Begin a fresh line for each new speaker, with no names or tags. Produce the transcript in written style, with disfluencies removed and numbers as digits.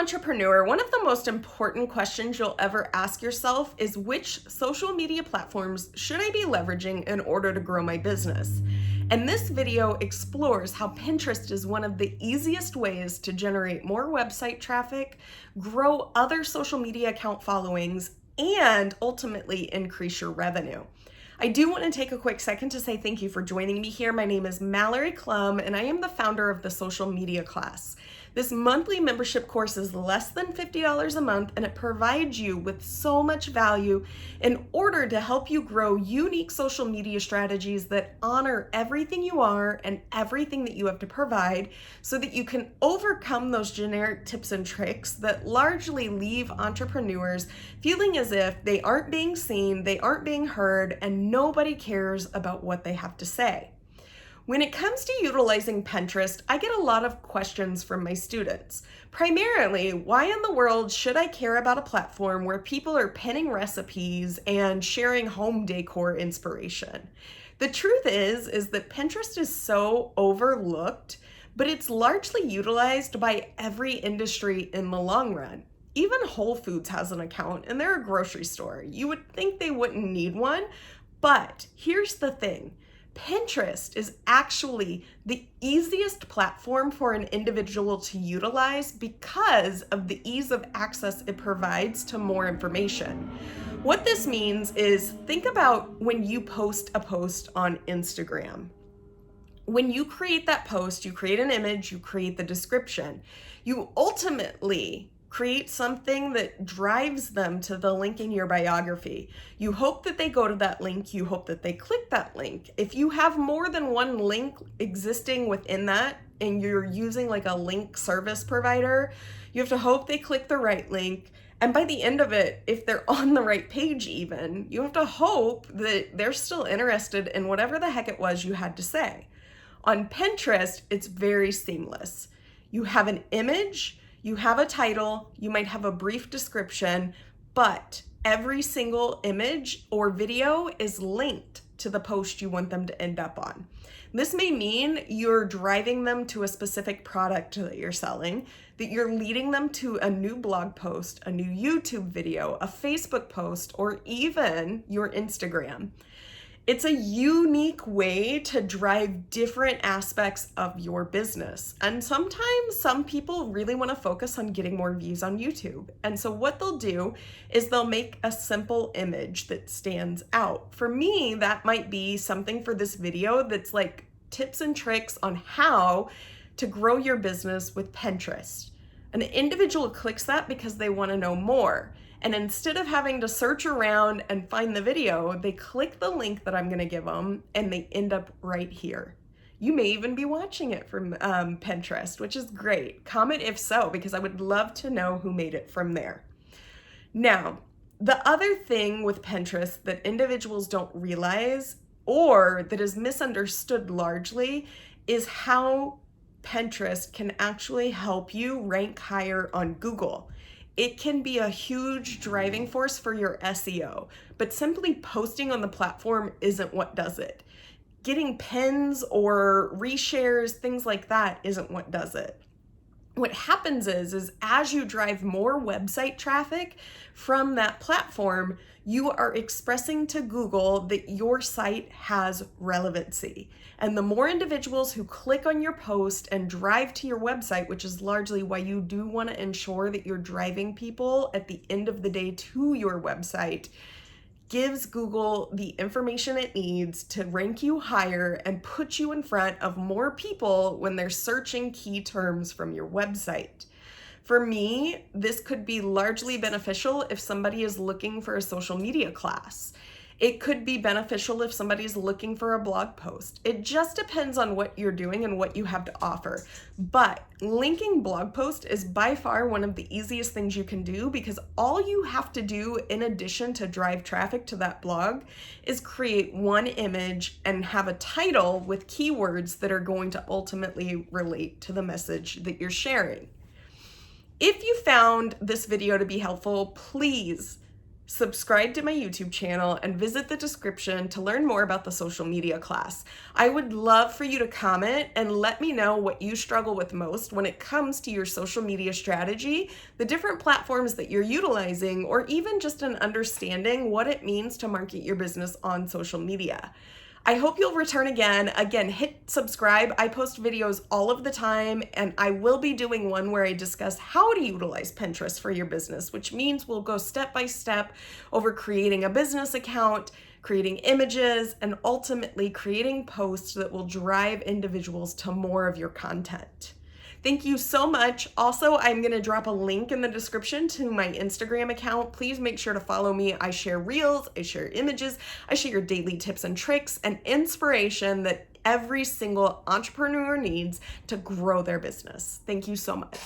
entrepreneur, one of the most important questions you'll ever ask yourself is which social media platforms should I be leveraging in order to grow my business? And this video explores how Pinterest is one of the easiest ways to generate more website traffic, grow other social media account followings, and ultimately increase your revenue. I do want to take a quick second to say thank you for joining me here. My name is Mallory Klum, and I am the founder of the Social Media Class. This monthly membership course is less than $50 a month, and it provides you with so much value in order to help you grow unique social media strategies that honor everything you are and everything that you have to provide so that you can overcome those generic tips and tricks that largely leave entrepreneurs feeling as if they aren't being seen, they aren't being heard, and nobody cares about what they have to say. When it comes to utilizing Pinterest, I get a lot of questions from my students. Primarily, why in the world should I care about a platform where people are pinning recipes and sharing home decor inspiration? The truth is that Pinterest is so overlooked, but it's largely utilized by every industry in the long run. Even Whole Foods has an account, and they're a grocery store. You would think they wouldn't need one, but here's the thing. Pinterest is actually the easiest platform for an individual to utilize because of the ease of access it provides to more information. What this means is, think about when you post a post on Instagram. When you create that post, you create an image, you create the description. You ultimately create something that drives them to the link in your biography. You hope that they go to that link. You hope that they click that link. If you have more than one link existing within that and you're using like a link service provider, you have to hope they click the right link. And by the end of it, if they're on the right page even, you have to hope that they're still interested in whatever the heck it was you had to say. On Pinterest, it's very seamless. You have an image, you have a title, you might have a brief description, but every single image or video is linked to the post you want them to end up on. This may mean you're driving them to a specific product that you're selling, that you're leading them to a new blog post, a new YouTube video, a Facebook post, or even your Instagram. It's a unique way to drive different aspects of your business. And sometimes some people really want to focus on getting more views on YouTube. And so what they'll do is they'll make a simple image that stands out. For me, that might be something for this video that's like tips and tricks on how to grow your business with Pinterest. An individual clicks that because they want to know more. And instead of having to search around and find the video, they click the link that I'm going to give them and they end up right here. You may even be watching it from Pinterest, which is great. Comment if so, because I would love to know who made it from there. Now, the other thing with Pinterest that individuals don't realize or that is misunderstood largely is how Pinterest can actually help you rank higher on Google. It can be a huge driving force for your SEO, but simply posting on the platform isn't what does it. Getting pins or reshares, things like that, isn't what does it. What happens is as you drive more website traffic from that platform, you are expressing to Google that your site has relevancy. And the more individuals who click on your post and drive to your website, which is largely why you do want to ensure that you're driving people at the end of the day to your website, gives Google the information it needs to rank you higher and put you in front of more people when they're searching key terms from your website. For me, this could be largely beneficial if somebody is looking for a social media class. It could be beneficial if somebody's looking for a blog post. It just depends on what you're doing and what you have to offer. But linking blog post is by far one of the easiest things you can do because all you have to do in addition to drive traffic to that blog is create one image and have a title with keywords that are going to ultimately relate to the message that you're sharing. If you found this video to be helpful, please subscribe to my YouTube channel, and visit the description to learn more about the social media class. I would love for you to comment and let me know what you struggle with most when it comes to your social media strategy, the different platforms that you're utilizing, or even just an understanding what it means to market your business on social media. I hope you'll return again. Again, hit subscribe. I post videos all of the time, and I will be doing one where I discuss how to utilize Pinterest for your business, which means we'll go step by step over creating a business account, creating images, and ultimately creating posts that will drive individuals to more of your content. Thank you so much. Also, I'm going to drop a link in the description to my Instagram account. Please make sure to follow me. I share reels, I share images, I share daily tips and tricks and inspiration that every single entrepreneur needs to grow their business. Thank you so much.